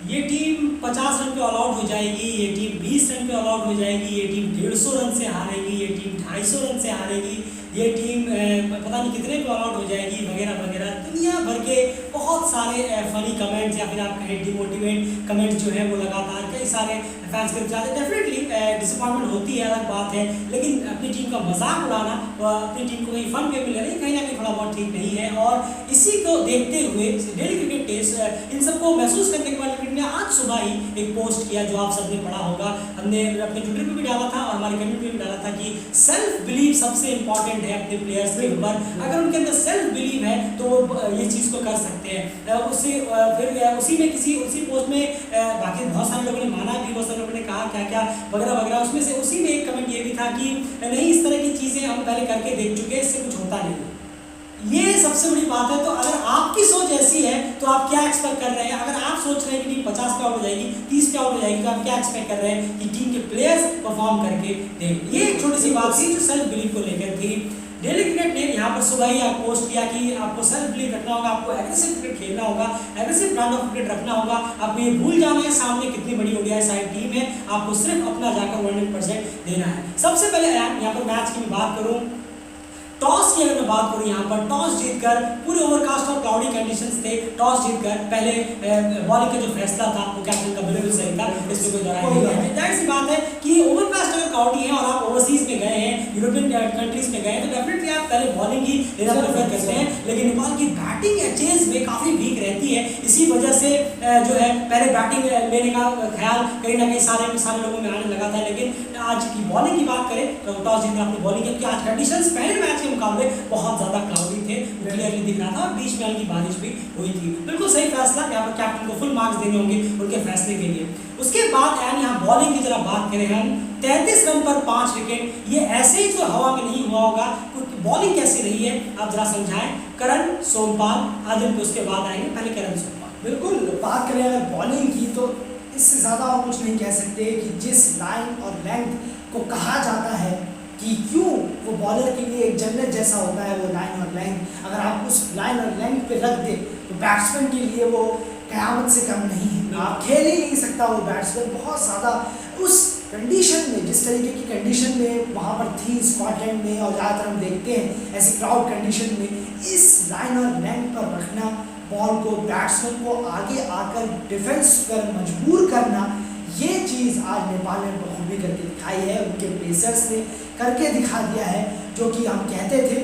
ये team 50 run पे all out हो जाएगी, ये टीम 20 रन पे ऑल आउट हो जाएगी, ये टीम 150 रन से हारेगी, ये टीम 250 रन से हारेगी, ये टीम पता नहीं कितने पे ऑल आउट हो जाएगी, वगैरह वगैरह। दुनिया भर के बहुत सारे फनी कमेंट्स या फिर आप कहें डिमोटिवेट कमेंट्स जो है वो लगातार कई सारे फैंस के जाते। डेफिनेटली डिसअपॉइंटमेंट होती है, अलग बात है, लेकिन अपनी टीम का मजाक उड़ाना और अपनी टीम को कहीं फन वे में लेना कहीं ना कहीं थोड़ा बहुत ठीक नहीं है। और इसी को देखते हुए डेली क्रिकेट टेस्ट इन सबको महसूस करने के बाद क्रिकेट ने आज सुबह ही एक पोस्ट किया जो आप सबने पढ़ा होगा। हमने अपने ट्विटर पे भी डाला था और हमारे कमेंट में भी डाला था कि सेल्फ बिलीव सबसे इंपॉर्टेंट है अपने प्लेयर्स के ऊपर। अगर उनके अंदर सेल्फ बिलीव है तो वो ये चीज़ को कर सकते हैं। उससे फिर उसी में उसी पोस्ट में बाकी बहुत सारे लोगों ने माना भी, बहुत सारे लोगों ने कहा क्या क्या वगैरह वगैरह। उसमें से उसी में एक कमेंट ये भी था कि नहीं, इस तरह की चीज़ें हम पहले करके देख चुके हैं, इससे कुछ होता नहीं। ये सबसे बड़ी बात है। तो अगर आपकी सोच ऐसी है तो आप क्या एक्सपेक्ट कर रहे हैं? अगर आप सोच रहे हैं कि टीम 50 पे आउट हो जाएगी, 30 पे आउट हो जाएगी, तो आप क्या एक्सपेक्ट कर रहे हैं कि टीम के प्लेयर्स परफॉर्म करके दें? ये एक छोटी सी बात थी जो सेल्फ बिलीव को लेकर थी। डेली क्रिकेट ने यहाँ पर सुबह ही पोस्ट किया कि आपको सेल्फ बिलीव रखना होगा, आपको एग्रेसिव क्रिकेट खेलना होगा, एग्रेसिव ब्रांड ऑफ क्रिकेट रखना होगा। आपको ये भूल जाना है सामने कितनी बड़ी ओडीआई साइड टीम है, आपको सिर्फ अपना जाकर 100% देना है। सबसे पहले यहाँ पर मैच की बात करूँ, टॉस की अगर मैं बात करूँ, यहाँ पर टॉस जीतकर पूरे ओवरकास्ट और क्लाउडी कंडीशंस थे, टॉस जीतकर पहले बॉलिंग का जो फैसला था वो कैप्टन का बिल्कुल सही था, इसमें कोई दोहराई नहीं है। जाहिर सी बात है कि ओवरकास्ट अगर क्लाउडी है और आप ओवरसीज में गए हैं, यूरोपियन कंट्रीज में गए हैं, तो डेफिनेटली आप पहले बॉलिंग ही लेना प्रेफर करते हैं। लेकिन नेपाल की बैटिंग एचेज में काफ़ी वीक रहती है, इसी वजह से जो है पहले बैटिंग लेने का ख्याल कहीं ना कहीं सारे लोगों में आने लगा था। लेकिन आज की बॉलिंग की बात करें तो टॉस जीतकर आपने बॉलिंग की, क्योंकि आज कंडीशंस पहले मैच मुकाबले बहुत ज्यादा क्लाउडी थे, क्लियरली दिख रहा था और बीच में हल्की बारिश भी हुई थी। बिल्कुल सही फैसला, यहाँ पर कैप्टन को फुल मार्क्स देने होंगे उनके फैसले के लिए। उसके बाद यहाँ बॉलिंग की जरा बात करें हम, 33 रन पर 5 विकेट, ये ऐसे ही तो हवा में नहीं हुआ होगा। बॉलिंग कैसी रही है आप जरा समझाएं। करण, सोमपाल, आदिल को उसके बाद आएंगे, पहले करण सोमपाल। बिल्कुल, बात करें अगर बॉलिंग की तो इससे ज़्यादा और कुछ नहीं कह सकते कि जिस लाइन और लेंथ को कहा जाता है कि क्यों वो बॉलर के लिए एक जन्नत जैसा होता है वो लाइन और लेंथ, अगर आप उस लाइन और लेंथ पे रख दे तो बैट्समैन के लिए वो क़यामत से कम नहीं है। आप खेल ही नहीं सकता वो बैट्समैन, बहुत ज़्यादा उस कंडीशन में, जिस तरीके की कंडीशन में वहाँ पर थी स्कॉटलैंड में और ज़्यादातर हम देखते हैं ऐसी क्राउड कंडीशन में, इस लाइन और लेंथ पर रखना बॉल को, बैट्समैन को आगे आकर डिफेंस पर मजबूर करना, ये चीज़ आज नेपाल ने बखूबी करके दिखाई है। उनके पेसर्स ने करके दिखा दिया है जो कि हम कहते थे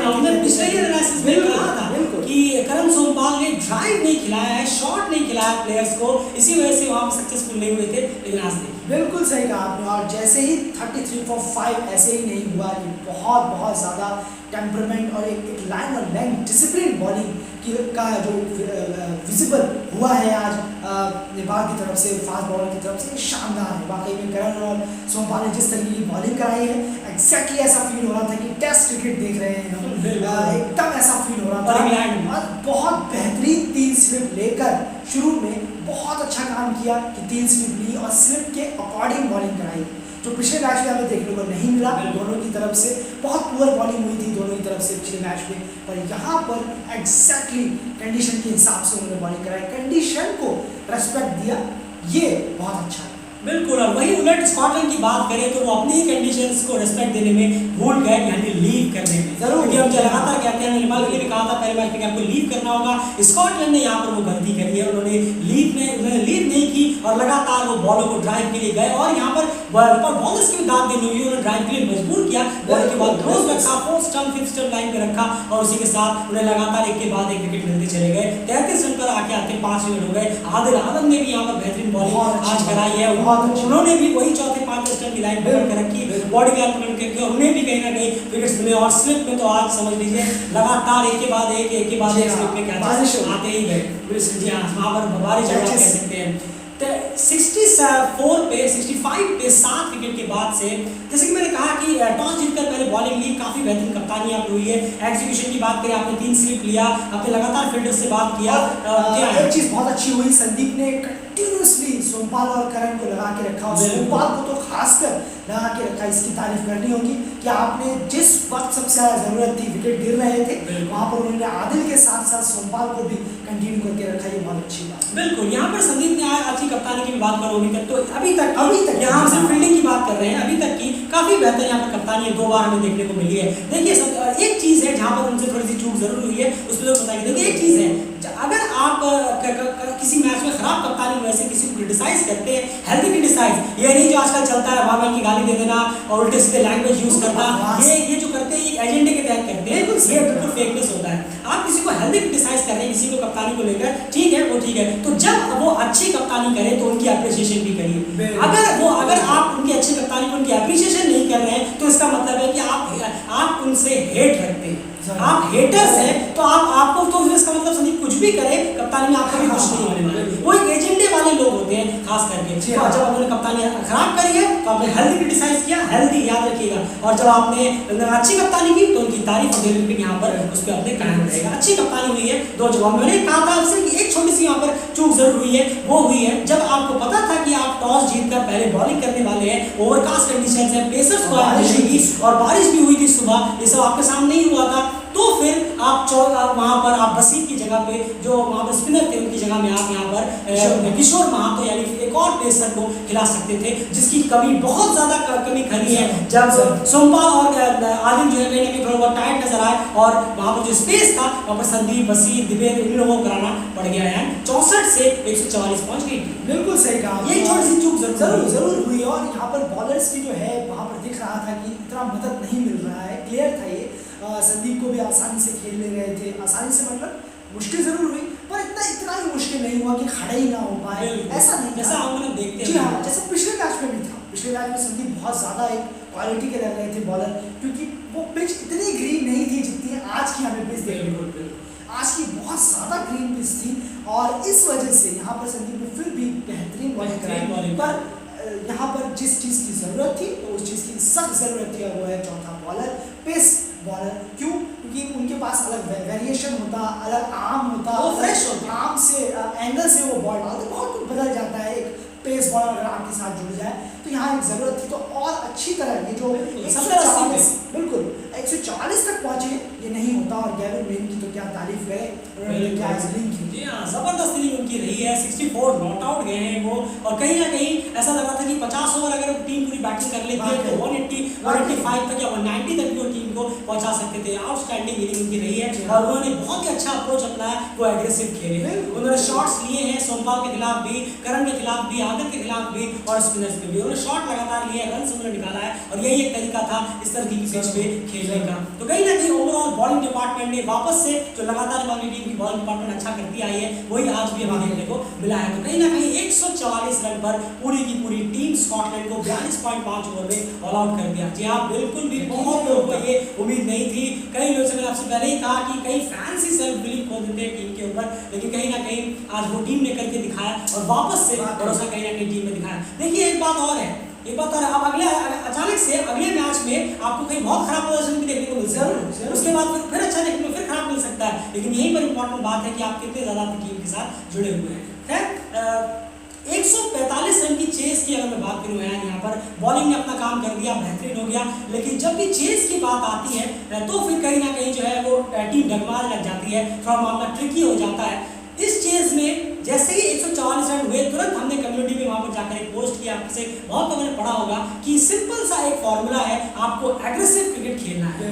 हमने पिछले एनालिसिस में कहा था कि करण सोमपाल ने ड्राइव नहीं खिलाया है, शॉट नहीं खिलाया प्लेयर्स को, इसी वजह से वहाँ सक्सेसफुल नहीं हुए थे। लेकिन आज बिल्कुल सही कहा आपने, और जैसे ही 33 for 5 ऐसे ही नहीं हुआ कि बहुत ज़्यादा टेम्परमेंट और एक लाइन और लेंथ डिसिप्लिन बॉलिंग का जो विजिबल हुआ है आज नेपाल की तरफ से, फास्ट बॉलर की तरफ से, शानदार है वाकई में। करण और सोमपाल ने जिस तरीके की बॉलिंग कराई है, एग्जैक्टली ऐसा फील हो रहा था कि टेस्ट क्रिकेट देख रहे हैं हम, एकदम ऐसा फील हो रहा था। और बहुत बेहतरीन 3 स्लिप लेकर शुरू में बहुत अच्छा काम किया कि 3 स्लिप ली और स्लिप के अकॉर्डिंग बॉलिंग कराई, जो पिछले मैच में हमें देखने को नहीं मिला। दोनों की तरफ से बहुत पुअर बॉलिंग हुई थी दोनों की तरफ से पिछले मैच में, पर यहाँ पर एग्जैक्टली कंडीशन के हिसाब से उन्होंने बॉलिंग कराई, कंडीशन को रेस्पेक्ट दिया, ये बहुत अच्छा है। बिल्कुल, और वही उलट स्कॉटलैंड की बात करें तो वो अपनी ही कंडीशंस को रेस्पेक्ट देने में भूल गए, यानी लीव करने में। क्योंकि हम लगातार कहते हैं, नेपाल के लिए भी कहा था पहले मैच में कि आपको लीव करना होगा, स्कॉटलैंड ने यहाँ पर वो गलती करी है, उन्होंने लीव नहीं की और लगातार वो बॉलों को ड्राइव के लिए गए। और यहाँ पर बॉलर्स की भी दाद देनी हुई, उन्होंने ड्राइव के लिए मजबूर किया, बॉल के बाद क्लोज रखा, 4th stump 5th stump line पे रखा और उसी के साथ उन्हें लगातार एक के बाद एक विकेट मिलते चले गए। 33 रन पर आके आते 5 विकेट हो गए। आदिल आलम ने भी यहाँ पर बेहतरीन बॉलिंग आज कराई है, उन्होंने भी वही चौथे 5 स्टंप की लाइन पकड़ कर रखी, बॉडी का पकड़ के उन्हें भी कहीं ना कहीं विकेट्स मिले। और स्लिप में तो आज समझ लीजिए लगातार एक के बाद एक स्लिप में कैचेस आते ही गए। जी हाँ, वहाँ पर बारिश कह सकते हैं। 64 पे 65 पे 7 विकेट के बाद से, जैसे कि मैंने कहा कि टॉस जीतकर पहले बॉलिंग ली, काफ़ी बेहतरीन कप्तानी आपने हुई है। एग्जीक्यूशन की बात करें, आपने 3 स्लिप लिया, आपने लगातार फील्डर से बात किया। एक चीज़ बहुत अच्छी हुई, संदीप ने कंटिन्यूसली सोमपाल और करण को लगा के रखा, और सोमपाल को तो खासकर लगा के रखा। इसकी तारीफ करनी होगी कि आपने जिस वक्त सबसे ज़्यादा ज़रूरत थी, विकेट गिर रहे थे, वहाँ पर उन्होंने आदिल के साथ साथ सोमपाल को भी कंटिन्यू करके रखा। ये बहुत अच्छी बात। बिल्कुल, यहाँ पर संदीप ने अच्छी कप्तानी की भी बात करो अभी तक, तो अभी तक यहाँ हम सिर्फ फील्डिंग की बात कर रहे हैं, अभी तक की काफ़ी बेहतर यहाँ पर कप्तानी 2 बार हमें देखने को मिली है। देखिए एक चीज़ है जहाँ पर उनसे थोड़ी सी चूक जरूर हुई है, उसमें लोग बताएंगे। देखिए एक चीज़ है, अगर आप किसी मैच में खराब कप्तानी की वजह से किसी को क्रिटिसाइज करते हैं, हेल्दी क्रिटिसाइज, ये नहीं जो आजकल चलता है भाग की गाली दे देना और उल्टे सीधे लैंग्वेज यूज करना, ये जो करते हैं ये एजेंडे के तहत करते हैं, ये बिल्कुल फेकनेस होता है। आप किसी को हेल्दी क्रिटिसाइज कर रहे हैं, किसी को कप्तानी को लेकर, ठीक है, वो ठीक है, तो जब वो अच्छी कप्तानी करे तो उनकी अप्रिसिएशन भी करिए। अगर आप उनकी अच्छी कप्तानी को उनकी अप्रिसिएशन नहीं कर रहे हैं, तो इसका मतलब है कि आप उनसे हेट रखते हैं, आप हेटर्स हैं। तो आपको तो इसका मतलब संदीप कुछ भी करे, कप्तानी में आपका भी कुछ नहीं होने वाला है। वो एक एजेंडे वाले लोग होते हैं खास करके। तो जब आपने कप्तानी खराब करी है तो आपने हेल्दी क्रिटिसाइज किया, हेल्दी याद रखिएगा, और जब आपने अच्छी कप्तानी की तो उनकी तारीफ और डेली यहाँ पर उस पर अपने कायम रहेगा। अच्छी कप्तानी हुई है 2 जवाब। मैंने कहा था आपसे कि एक छोटी सी यहाँ पर चूक जरूर हुई है, वो हुई है जब आपको पता था कि आप टॉस जीतकर पहले बॉलिंग करने वाले हैं, ओवरकास्ट कंडीशंस है, पेसर्स को और बारिश भी हुई थी सुबह, ये सब आपके सामने ही हुआ था, तो फिर आप वहाँ पर आप बसीर की जगह पे, जो वहाँ पर स्पिनर थे उनकी जगह में आप यहाँ पर किशोर महातो यानी एक और पेसर को खिला सकते थे, जिसकी कमी बहुत ज़्यादा कमी खरी है। जब सोमपाल और आदिल जो है कहीं ना कहीं थोड़ा बहुत टाइट नजर आए, और वहाँ पर जो स्पेस था वहाँ पर संदीप, बसीर, दिवेंद्र, इन लोगों को कराना पड़ गया है। 64 से 144 पहुँच गई। बिल्कुल सही कहा, ये छोटी सी चूक जरूर हुई। और यहाँ पर बॉलर्स की जो है वहाँ पर दिख रहा था कि इतना मदद नहीं मिल रहा है, क्लियर था ये। संदीप को भी आसानी से खेल ले रहे थे, आसानी से मतलब मुश्किल जरूर हुई, पर इतना भी मुश्किल नहीं हुआ कि खड़ा ही ना हो पाए, ऐसा नहीं, जैसा हम लोग देखते हैं। जी हाँ, जैसे पिछले मैच में भी था। पिछले मैच में संदीप बहुत ज़्यादा एक क्वालिटी के लग रहे थे बॉलर, क्योंकि वो पिच इतनी ग्रीन नहीं थी जितनी आज की हमें पिच देखने को मिली। आज की बहुत ज़्यादा ग्रीन पिच थी, और इस वजह से यहाँ पर संदीप ने फिर भी बेहतरीन बॉलिंग कराई। पर यहाँ पर जिस चीज़ की ज़रूरत थी तो उस चीज़ की सख्त ज़रूरत थी, और वो है चौथा बॉलर, पेस बॉलर। क्यों? क्योंकि उनके पास अलग वेरिएशन होता, अलग आर्म होता, वो फ्रेश होता, आर्म से एंगल से वो बॉल डालते, बहुत कुछ बदल जाता है एक पेस बॉलर अगर आपके साथ जुड़ जाए। तो यहाँ एक ज़रूरत थी, तो और अच्छी तरह ये जो 140 बिल्कुल 140 तक पहुँचे, ये नहीं होता। और गैविन मेन की तो क्या तारीफ करें, उन्होंने क्या इनिंग की। जी हाँ, जबरदस्त इनिंग उनकी रही है। 64 नॉट आउट गए हैं वो, और कहीं ना कहीं ऐसा लग रहा था कि 50 ओवर अगर टीम पूरी बैटिंग कर लेती है तो 185 तक या 190 तक भी वो टीम को पहुंचा सकते थे। आउटस्टैंडिंग इनिंग उनकी रही है, और उन्होंने बहुत ही अच्छा अप्रोच अपनाया, वो एग्रेसिव खेले, उन्होंने शॉट्स लिए हैं सोमपाल के खिलाफ भी, करण के खिलाफ भी, आदिल के खिलाफ भी, और स्पिनर्स पे भी उन्होंने शॉट लगातार लिए, रन उन्होंने निकाला है, और यही एक तरीका था इस तरह की पिच पे खेलने का। तो कहीं ना कहीं ओवरऑल बॉलिंग डिपार्टमेंट ने वापस से जो लगातार हमारी टीम की बॉलिंग डिपार्टमेंट अच्छा करती आई है, वही आज भी हमें देखने को मिला है। तो कहीं ना कहीं 144 रन पर पूरी की पूरी टीम स्कॉटलैंड को 42.5 ओवर में ऑल आउट कर दिया। जी हाँ, बिल्कुल भी बहुत लोगों को ये उम्मीद नहीं थी। कई लोगों से मैंने आपसे पहले ही कहा कि कई फैंस ही सेल्फ बिलीव खो देते हैं टीम के ऊपर, लेकिन कहीं ना कहीं आज वो टीम ने करके दिखाया, और वापस से भरोसा कहीं ना कहीं टीम ने दिखाया। देखिए एक बात और है, अब अगले अचानक से अगले मैच में आपको कहीं बहुत खराब प्रदर्शन भी देखने को मिल सकता है, उसके बाद फिर अच्छा देखने को फिर खराब मिल सकता है, लेकिन यहीं पर इंपॉर्टेंट बात है कि आप कितने ज़्यादा अपनी टीम के साथ जुड़े हुए हैं। खैर 145 रन की चेस की अगर मैं बात करूँ यहाँ पर बॉलिंग ने अपना काम कर दिया, बेहतरीन हो गया, लेकिन जब भी चेस की बात आती है तो फिर कहीं ना कहीं जो है वो टीम डगमगाने लग जाती है, थोड़ा मामला ट्रिकी हो जाता है। इस चेज में जैसे ही 144 रन हुए, तुरंत हमने कम्युनिटी में वहाँ पर जाकर एक पोस्ट किया, आपसे बहुत लोगों ने पढ़ा होगा कि सिंपल सा एक फॉर्मूला है, आपको एग्रेसिव क्रिकेट खेलना है,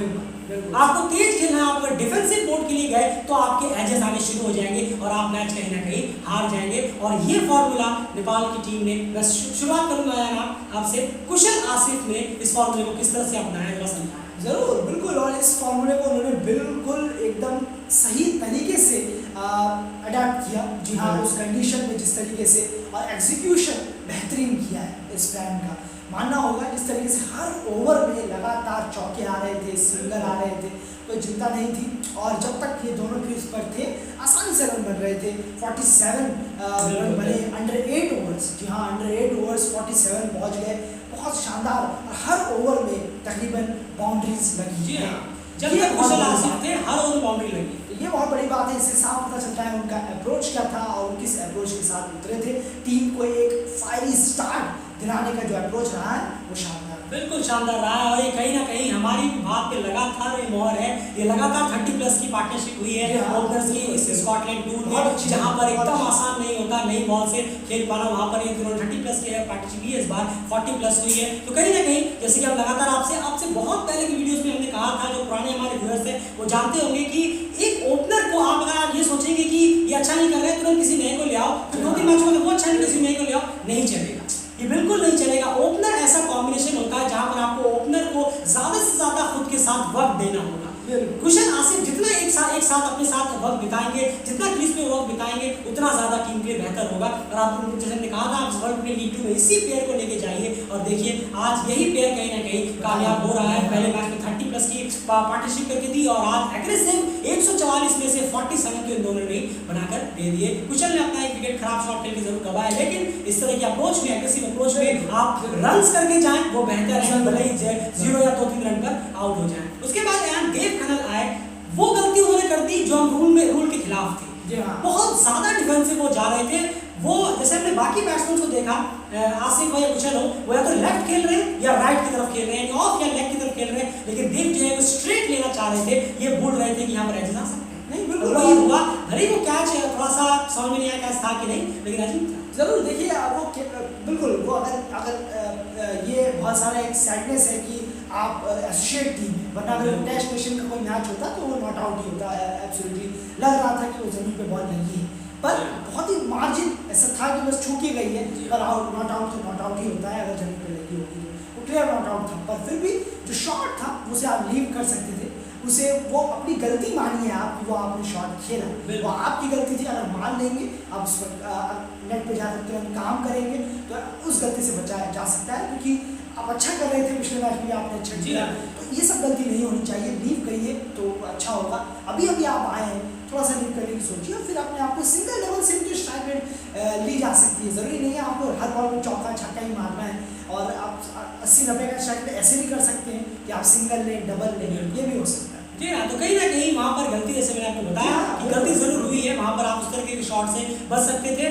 आपको तेज खेलना है। आप अगर डिफेंसिव मोड के लिए गए तो आपके एजेस आने शुरू हो जाएंगे और आप मैच कहीं ना कहीं हार जाएंगे। और ये फॉर्मूला नेपाल की टीम ने, मैं शुरुआत करूंगा आपसे, कुशल आसिफ ने इस फॉर्मूले को किस तरह से अपनाया, जरा समझाया। ज़रूर, बिल्कुल। और इस फॉर्मूले को उन्होंने बिल्कुल एकदम सही तरीके से अडेप्ट किया। जी हाँ, उस कंडीशन में जिस तरीके से, और एग्जीक्यूशन बेहतरीन किया है इस प्लान का, मानना होगा। जिस तरीके से हर ओवर में लगातार चौके आ रहे थे, सिंगल आ रहे थे, कोई चिंता नहीं थी। और जब तक ये दोनों क्रीज पर थे आसानी से रन बन रहे थे। 47 रन बने अंडर 8 ओवर्स। जी हाँ, अंडर 8 ओवर्स 47 पहुंच गए। बहुत शानदार, और हर ओवर में तकरीबन बाउंड्रीज लगी। जी हाँ, जब तक कुशल आसिफ थे हर ओवर बाउंड्री लगी। ये बहुत बड़ी बात है। इससे साफ पता चलता है उनका अप्रोच क्या था और किस अप्रोच के साथ उतरे थे। टीम को एक फायरी स्टार्ट दिलाने का जो अप्रोच रहा है वो शानदार, बिल्कुल शानदार रहा है। और ये कहीं ना कहीं हमारी बात पे लगातार ये मोहर है। ये लगातार 30+ की पार्टनरशिप हुई है ओपनर्स की इस स्कॉटलैंड टूर में, जहां पर एकदम आसान नहीं होता नई बॉल से खेल पाना। वहां पर ये 30+ की पार्टनरशिप हुई है, इस बार 40+ हुई है। तो कहीं ना कहीं जैसे कि हम लगातार आपसे बहुत पहले की वीडियोस में हमने कहा था, जो पुराने हमारे व्यूअर्स हैं वो जानते होंगे कि एक ओपनर को अगर आप ये सोचेंगे कि ये अच्छा नहीं कर रहे तुरंत किसी नए को ले आओ, फिर 2-3 मैचों में वो अच्छा नहीं किसी नए को ले आओ, नहीं चलेगा। ये बिल्कुल नहीं चलेगा। ओपनर ऐसा कॉम्बिनेशन होता है जहां पर आपको ओपनर को ज्यादा से ज्यादा खुद के साथ वक्त देना होगा। कुशल आसिफ जितना एक साथ अपने साथ वक्त बिताएंगे, जितना क्रीज पे वक्त बिताएंगे, उतना ज्यादा टीम के लिए बेहतर होगा। और आप जैसे हमने कहा था, आप वर्ल्ड प्लेयर लीग 2 में इसी पेयर को लेके जाइए और देखिए आज यही पेयर कहीं ना कहीं कामयाब हो रहा है। पहले मैच में 30+ की पार्टनरशिप करके दी और आज एग्रेसिव 144 में से 47 के दोनों ने बनाकर दे दिए। कुशल ने अपना एक विकेट खराब शॉट खेल के जरूर गवाया, लेकिन इस तरह की अप्रोच में, एग्रेसिव अप्रोच में आप रन्स करके जाएं वो बेहतर है, भले ही 0 या 2-3 रन पर आउट हो जाए। उसके बाद देव खन्ना आए, वो गलती उन्होंने कर दी जो हम रूल के खिलाफ थी। बहुत ज्यादा डिफेंसिव वो जा रहे थे। वो जैसे हमने बाकी बैट्समैन को देखा, आसिफ हो या कुशल हो, वो या तो लेफ्ट खेल रहे हैं या राइट की तरफ खेल रहे हैं, ऑफ या लेग की तरफ खेल रहे हैं, लेकिन देव जो है वो स्ट्रेट लेना चाह रहे थे। ये भूल रहे थे कि यहाँ पर एजेस आ सकते हैं। नहीं, बिल्कुल वही हुआ। भले वो कैच थोड़ा सा समझ में नहीं आया कैच था कि नहीं, लेकिन अजीब था। जरूर देखिए वो बिल्कुल वो अगर ये बहुत सारा एक सैडनेस है कि आप एसोसिएट टीम, वरना अगर टेस्ट नेशन का कोई मैच होता तो वो नॉट आउट ही होता। एब्सोल्युटली लग रहा था कि वो जमीन पे बॉल लगी है, पर बहुत ही मार्जिन ऐसा था कि बस छू की गई है, पर आउट नॉट आउट तो नॉट आउट ही होता है। अगर जमीन पे लगी होगी तो वो क्लियर नॉट आउट था, पर फिर भी जो शॉट था उसे आप लीव कर सकते थे। उसे वो अपनी गलती मानी है आप कि वो आपने शॉट खेला, वो आपकी गलती थी। अगर मान लेंगे आप उस पर नेट पे जाकर तुरंत काम करेंगे तो उस गलती से बचाया जा सकता है, क्योंकि आप अच्छा कर रहे थे पिछले मैच में, आपने अच्छा किया। तो ये सब गलती नहीं होनी चाहिए। लीव करिए तो अच्छा होगा। अभी आप आए हैं, थोड़ा सा लीव करने की सोचिए और फिर अपने आप को सिंगल डबल से भी स्ट्राइक रेट ली जा सकती है। ज़रूरी नहीं है आपको हर बॉल में चौका छक्का ही मारना है, और आप 80-90 का स्ट्राइक रेट ऐसे भी कर सकते हैं कि आप सिंगल लें, डबल लें, ये भी हो सकता है। जी हाँ, तो कहीं ना कहीं वहाँ पर गलती, जैसे मैंने आपको बताया कि गलती जरूर हुई है। वहाँ पर आप उस तरह के शॉट से बच सकते थे,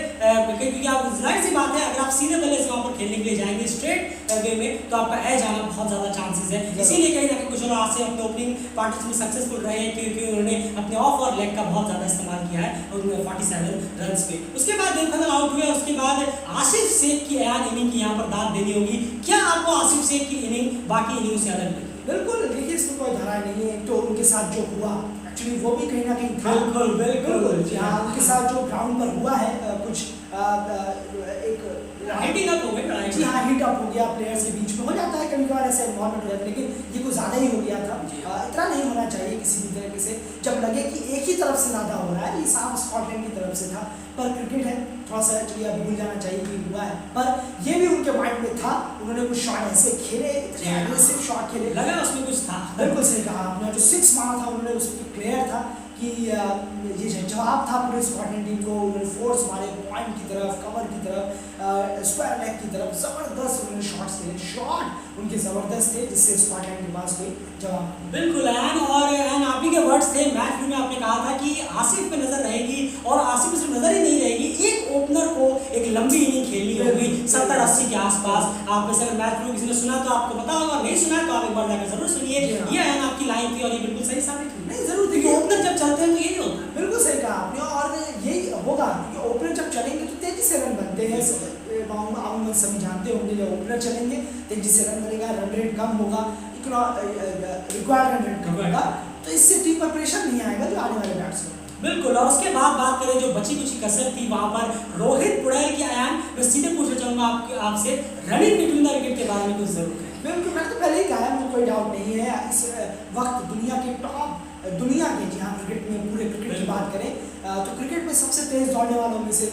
क्योंकि आप जाहिर सी बात है अगर आप सीधे बल्ले से वहाँ पर खेलने के लिए जाएंगे स्ट्रेट वे में तो आपका एज आना बहुत ज़्यादा चांसेस है। इसीलिए कहीं ना कहीं कुशल आज से अपने ओपनिंग पार्टनर्स में सक्सेसफुल रहे हैं, क्योंकि उन्होंने अपने ऑफ और लेग का बहुत ज़्यादा इस्तेमाल किया है और 47 रन पे। उसके बाद देव खन्ना आउट हुए। उसके बाद आसिफ शेख की ऐन इनिंग की यहाँ पर दाद देनी होगी। क्या आपको आसिफ शेख की इनिंग बाकी इनिंग से अलग लगी? बिल्कुल, देखिए इसमें कोई धरा नहीं है। तो उनके साथ जो हुआ एक्चुअली वो भी कहीं ना कहीं था। बिल्कुल जी हाँ, उनके साथ जो ग्राउंड पर हुआ है कुछ एक हिटिंग अप हो गया। जी हाँ, हिट अप हो गया प्लेयर्स के बीच में, हो जाता है कभी कभार ऐसे इन्वॉल्वमेंट हो जाता है, लेकिन ये कुछ ज़्यादा ही हो गया था। इतना नहीं होना चाहिए किसी भी तरीके से। जब लगे कि एक ही तरफ से ज़्यादा हो रहा है, ये साफ स्कॉटलैंड की तरफ से था, पर क्रिकेट है, थोड़ा सा चलिए अब भूल जाना चाहिए कि हुआ है। पर ये भी उनके माइंड में था। उन्होंने कुछ शॉट ऐसे खेले, इतने एग्रेसिव शॉट खेले, लगा उसमें कुछ था। बिल्कुल सही कहा आपने। जो 6 मारा था उन्होंने, उसमें क्लियर था कि ये जवाब था पूरे स्कॉटलैंड टीम को। उन्होंने फोर्स मारे पॉइंट की तरफ, कवर की तरफ, स्क्वायर लेग की तरफ, जबरदस्त उन्होंने शॉट्स खेले। शॉट उनके जबरदस्त थे, जिससे स्कॉटलैंड के पास कोई जवाब नहीं। बिल्कुल और आप ही के वर्ड्स थे मैच में आपने कहा था कि आसिफ पे नजर रहेगी, और आसिफ पे सिर्फ नजर ही नहीं रहेगी, एक ओपनर को एक लंबी इनिंग खेलनी होगी 70-80 के आसपास। आप में से अगर मैच में किसी ने सुना तो आपको पता होगा, नहीं सुना तो आप एक बार जाकर जरूर सुनिए। ये आपकी लाइन थी और ये बिल्कुल सही साबित हुई। नहीं, जरूर देखिए ओपनर जब चलते हैं तो यही होता है। बिल्कुल सही कहा आपने, और यही होगा क्योंकि ओपनर जब चलेंगे तो तेजी से रन बनते हैं। आप सभी जानते होंगे, जब ओपनर चलेंगे तेजी से रन बनेगा, रन रेट कम होगा, रिक्वायर्ड रन रेट कम होगा, तो इससे टीम पर प्रेशर नहीं आएगा जो आने वाले बैट्समैन। बिल्कुल। और उसके बाद बात करें जो बची कुछ कसर थी वहां पर रोहित पुड़ैल की आयान, मैं सीधे पूछना चाहूंगा आपसे रनिंग बिटवीन द विकेट के बारे में कुछ जरूर कहें। बिल्कुल, मैं तो पहले ही कहा है, मुझे कोई डाउट नहीं है। इस वक्त दुनिया के जहाँ क्रिकेट में पूरे क्रिकेट की बात करें तो क्रिकेट में सबसे तेज दौड़ने वालों में से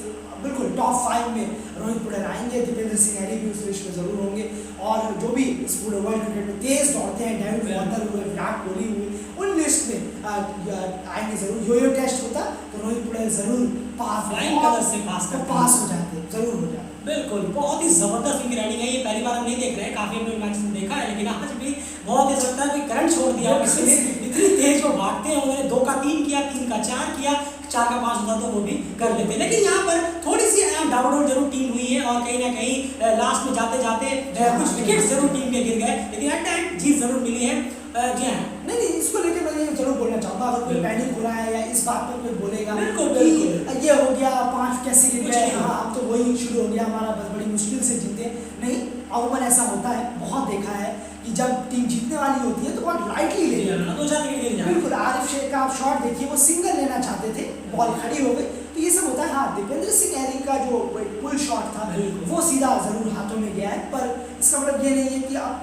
बिल्कुल टॉप 5 में रोहित पुड़ैल आएंगे। दीपेंद्र सिंह हैरी भी उस लिस्ट में जरूर होंगे, और जो भी इस पूरे वर्ल्ड क्रिकेट में तेज दौड़ते हैं, डेविड वार्नर हुए, विराट कोहली हुए, उनमें लिस्ट में आएंगे जरूर। यो टेस्ट होता तो रोहित पुड़ेल जरूर फ्लाइंग कलर्स से पास हो जाते, जरूर हो जाते। बिल्कुल, बहुत ही जबरदस्त इनकी राइडिंग है। ये पहली बार हम नहीं देख रहे हैं, काफी हमने मैच में देखा है, लेकिन आज भी बहुत ही लगता है कि करंट छोड़ दिया किसी ने, इतनी तेज वो भागते हैं। उन्होंने 2 का 3 किया, 3 का 4 किया, 4 का 5 होता तो वो भी कर लेते। लेकिन यहाँ पर थोड़ी सी डाउन जरूर टीम हुई है और कहीं ना कहीं लास्ट में जाते जाते कुछ विकेट जरूर टीम के गिर गए, लेकिन एट टाइम जीत जरूर मिली है। जी हाँ, नहीं, इसको लेके मैं ये जरूर बोलना चाहूँगा, अगर कोई पैनिक हो रहा है या इस बात पर कोई बोलेगा बिल्कुल, कि बिल्कुल। ये हो गया 5 कैसे गिर कुछ गए, नहीं। हाँ अब तो वही शुरू हो गया हमारा, बस बड़ी मुश्किल से जीते। नहीं, अमूमन ऐसा होता है, बहुत देखा है कि जब टीम जीतने वाली होती है तो बहुत लाइटली ले जी हाँ, 2-4 विकेट गिर जाते हैं। बिल्कुल, आरिफ शेख का आप शॉट देखिए, वो सिंगल लेना चाहते थे, बॉल खड़ी हो गई, तो ये सब होता है। हाँ, दीपेंद्र सिंह एरी का जो पुल शॉट था बिल्कुल। वो सीधा जरूर हाथों में गया है, पर इसका मतलब ये नहीं है कि अब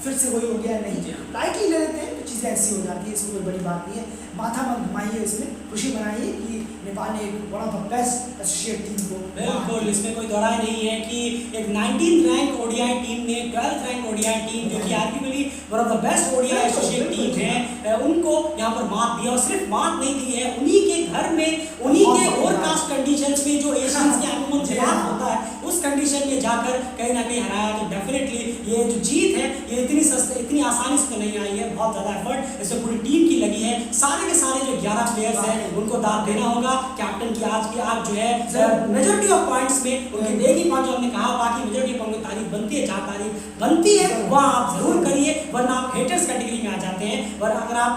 फिर से वही हो गया, नहीं, लाइटली ले लेते हैं तो चीज़ें ऐसी हो जाती है, इसमें कोई बड़ी बात नहीं है। माथा मत घुमाइए, इसमें खुशी मनाइए कि नेपाल ने एक one of the best associate team को, बिल्कुल, इसमें कोई दौराय नहीं है कि एक 19th रैंक ओडीआई टीम ने 12th रैंक ओडीआई टीम, जो कि arguably one of the best ODI associate team है, उनको यहाँ पर मात दिया। और सिर्फ मात नहीं दी है, उन्हीं के घर में, उन्हीं के ओवरकास्ट कंडीशंस में जो एशियंस के आगमन खिलाफ होता है, उस कंडीशन में जाकर कहीं ना कहीं हराया। तो डेफिनेटली ये जो जीत है ये इतनी आसानी से तो नहीं आई है, बहुत ज़्यादा एफर्ट इसमें पूरी टीम की लगी है। सारे के सारे जो 11 प्लेयर्स हैं उनको दाद देना होगा। कैप्टन की आज जो है मेजोरिटी ऑफ पॉइंट्स में उनके एक ही पॉइंट जो हमने कहा, बाकी मेजोरिटी ऑफ पॉइंट तारीफ बनती है, जहाँ तारीफ बनती है वहाँ आप जरूर करिए, वरना आप हेटर्स कैटेगरी में आ जाते हैं। वरना अगर आप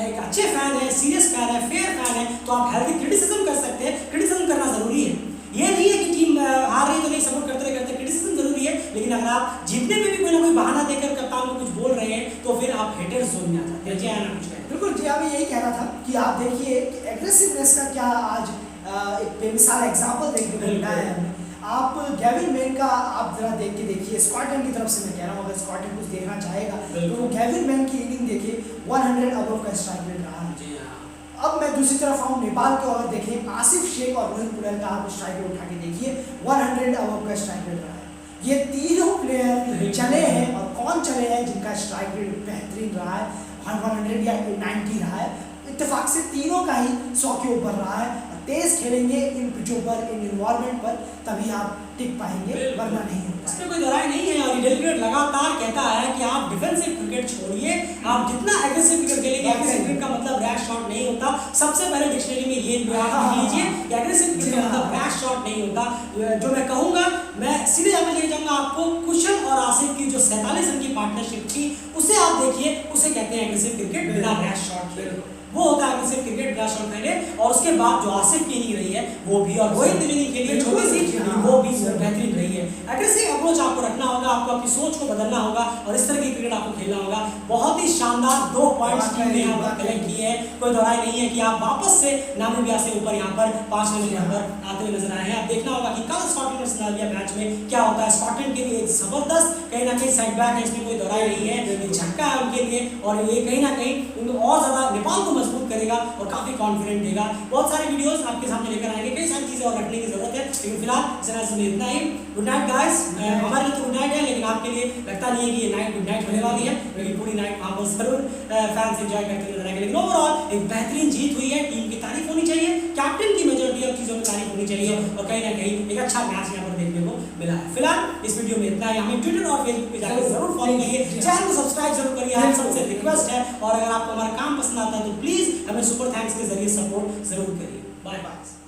एक अच्छे फैन है, सीरियस फैन है, फेयर फैन है, तो आप हेल्दी क्रिटिसिज्म कर सकते हैं। क्रिटिसिज्म करना जरूरी है, ये नहीं है कि टीम हार रही तो नहीं सपोर्ट करते करते, क्रिटिसिज्म जरूरी है, लेकिन अगर आप जीतने में भी कोई ना कोई बहाना देकर कप्तान को कुछ बोल रहे हैं तो फिर आप हेटर्स जोन में आ जाते हैं। जी हाँ, कुछ कहें। बिल्कुल जी, मैं यही कहना था कि आप देखिए एग्रेसिवनेस का क्या आज एक बेमिसाल एग्जाम्पल देखने को मिला है हमें। आप गेविन मैन का आप जरा देख के देखिए, स्कॉटलैंड की तरफ से मैं कह रहा हूँ, अगर स्कॉटलैंड कुछ देखना चाहेगा तो गेविन मैन की इनिंग देखिए, 100 अबव का स्ट्राइक रेट रहा है। अब मैं दूसरी तरफ आऊँ नेपाल को, अगर देखें आसिफ शेख और रोहित पुड़ेल का आप स्ट्राइक रेट उठा के देखिए, 100 अबव का स्ट्राइक रेट रहा है। ये तीनों प्लेयर चले हैं, और कौन चले हैं जिनका स्ट्राइक रेट बेहतरीन रहा है, 100 या 90 रहा है। इत्तेफाक से तीनों का ही 100 के ऊपर रहा है। तेज खेलेंगे इन पिचों पर, इन इन्वायरमेंट पर, तभी आप टिक पाएंगे, वरना नहीं होता। इसमें कोई दरार नहीं है। और डेलीगेट लगातार कहता है कि आप डिफेंसिव क्रिकेट छोड़िए, आप जितना एग्रेसिव क्रिकेट खेलेंगे, एग्रेसिव क्रिकेट का मतलब रैश शॉट नहीं होता। सबसे पहले डिक्शनरी में ये लिख लीजिए, एग्रेसिव क्रिकेट का मतलब रैश शॉट नहीं होता। जो मैं कहूँगा, मैं सीधे यहाँ पे लेके जाऊँगा आपको, कुशल और आसिफ की जो 47 रन की पार्टनरशिप थी, उसे आप देखिए, उसे कहते हैं एग्रेसिव क्रिकेट बिना रैश शॉट खेले, वो होता है एग्रेसिव क्रिकेट बिना शॉट खेले। और उसके बाद जो आसिफ की इनिंग रही है वो भी, और रोहित ने के लिए छोटी सी वो भी बेहतरीन रही है। एग्रेसिव अप्रोच आपको रखना होगा, आपको अपनी सोच को बदलना होगा और इस तरह की क्रिकेट आपको खेलना होगा। बहुत ही शानदार 2 पॉइंट्स टीम ने यहाँ पर कलेक्ट किए हैं, कोई दौराई नहीं है कि आप वापस से नामीबिया से ऊपर यहाँ पर 5 रन यहाँ पर आते हुए नजर आए हैं। अब देखना होगा कि कल स्कॉटलैंड और नामीबिया मैच में क्या होता है। स्कॉटलैंड के लिए एक जबरदस्त कहीं ना कहीं सेटबैक है, इसमें कोई दौराई नहीं है, एक झटका है उनके लिए, और ये कहीं ना कहीं उनको और ज्यादा नेपाल को मजबूत करेगा और काफी कॉन्फिडेंट देगा। बहुत सारे वीडियोस आपके सामने लेकर आएंगे, कई सारी चीजें और रखने की जरूरत है, लेकिन फिलहाल इतना ही। गुड नाइट गाइस, हमारे लिए तो गुड नाइट है, लेकिन आपके लिए लगता नहीं है कि ये नाइट गुड नाइट होने वाली है, लेकिन पूरी नाइट वहाँ पर जरूर फैंस एंजॉय करते नजर आएंगे। लेकिन ओवरऑल एक बेहतरीन जीत हुई है, टीम की तारीफ होनी चाहिए, कैप्टन की मेजॉरिटी ऑफ चीजों की तारीफ होनी चाहिए, और कहीं ना कहीं एक अच्छा मैच यहाँ पर देखने को मिला है। फिलहाल इस वीडियो में इतना ही। हमें ट्विटर और फेसबुक पे जाकर जरूर फॉलो करिए, चैनल को सब्सक्राइब जरूर करिए, आप सबसे रिक्वेस्ट है। और अगर आपको हमारा काम पसंद आता है तो प्लीज हमें सुपर थैंक्स के जरिए सपोर्ट जरूर करिए। Bye bye.